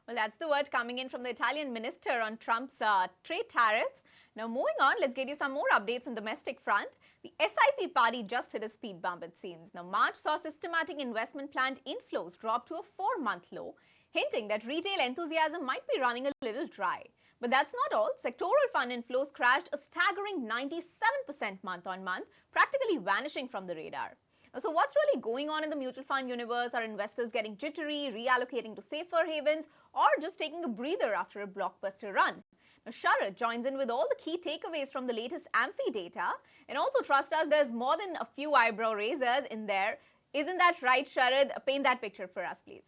Well, that's the word coming in from the Italian minister on Trump's trade tariffs. Now, moving on, let's get you some more updates on domestic front. The SIP party just hit a speed bump, it seems. Now, March saw systematic investment planned inflows drop to a 4-month low, hinting that retail enthusiasm might be running a little dry. But that's not all. Sectoral fund inflows crashed a staggering 97% month-on-month, practically vanishing from the radar. So what's really going on in the mutual fund universe? Are investors getting jittery, reallocating to safer havens, or just taking a breather after a blockbuster run? Now, Sharad joins in with all the key takeaways from the latest AMFI data. And also, trust us, there's more than a few eyebrow raisers in there. Isn't that right, Sharad? Paint that picture for us, please.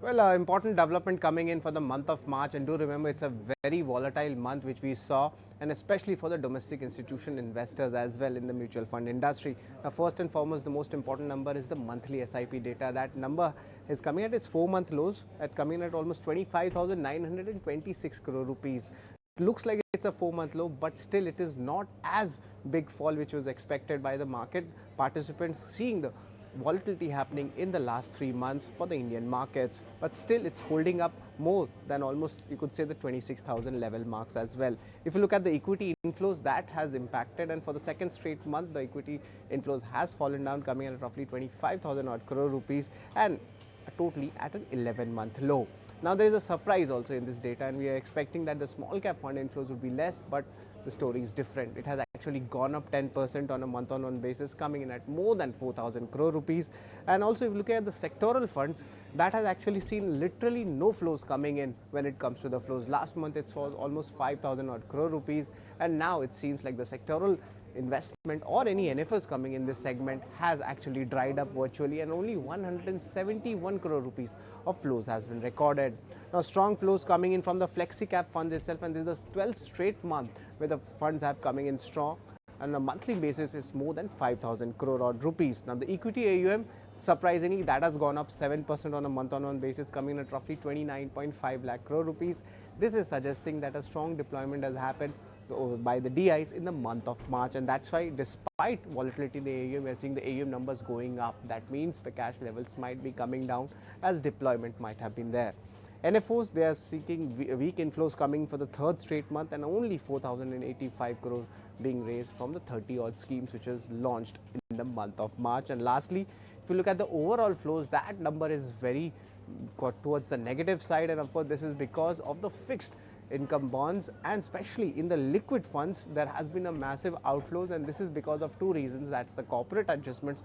Well, important development coming in for the month of March, and do remember it's a very volatile month which we saw, and especially for the domestic institution investors as well in the mutual fund industry. Now, first and foremost, the most important number is the monthly SIP data. That number is coming at its 4-month lows, coming at almost 25,926 crore rupees. It looks like it's a 4-month low, but still it is not as big fall which was expected by the market participants, seeing the volatility happening in the last 3 months for the Indian markets, but still it's holding up more than almost, you could say, the 26,000 level marks as well. If you look at the equity inflows, that has impacted, and for the second straight month the equity inflows has fallen down, coming at roughly 25,000 odd crore rupees and totally at an 11-month low. Now, there is a surprise also in this data, and we are expecting that the small cap fund inflows would be less, but the story is different. It has actually gone up 10% on a month-on-month basis, coming in at more than 4,000 crore rupees. And also, if you look at the sectoral funds, that has actually seen literally no flows coming in when it comes to the flows. Last month it was almost 5,000 odd crore rupees, and now it seems like the sectoral investment or any NFOs coming in this segment has actually dried up virtually, and only 171 crore rupees of flows has been recorded. Now, strong flows coming in from the flexi cap funds itself, and this is the 12th straight month where the funds have coming in strong. On a monthly basis, is more than 5,000 crore odd rupees. Now, the equity AUM, surprisingly, that has gone up 7% on a month-on-month basis, coming at roughly 29.5 lakh crore rupees. This is suggesting that a strong deployment has happened by the DIs in the month of March, and that's why, despite volatility in the AUM, we are seeing the AUM numbers going up. That means the cash levels might be coming down as deployment might have been there. NFOs, they are seeking weak inflows coming for the 3rd straight month, and only 4,085 crore being raised from the 30 odd schemes which was launched in the month of March. And lastly, if you look at the overall flows, that number is very towards the negative side, and of course this is because of the fixed income bonds, and especially in the liquid funds there has been a massive outflows, and this is because of 2 reasons. That's the corporate adjustments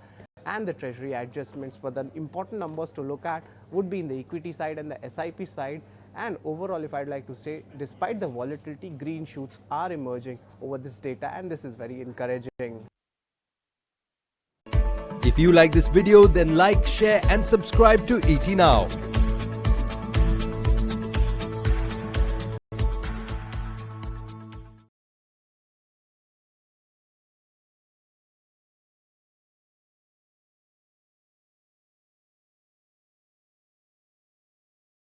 and the treasury adjustments. But the important numbers to look at would be in the equity side and the SIP side. And overall, if I'd like to say, despite the volatility, green shoots are emerging over this data, and this is very encouraging. If you like this video, then like, share and subscribe to ET Now.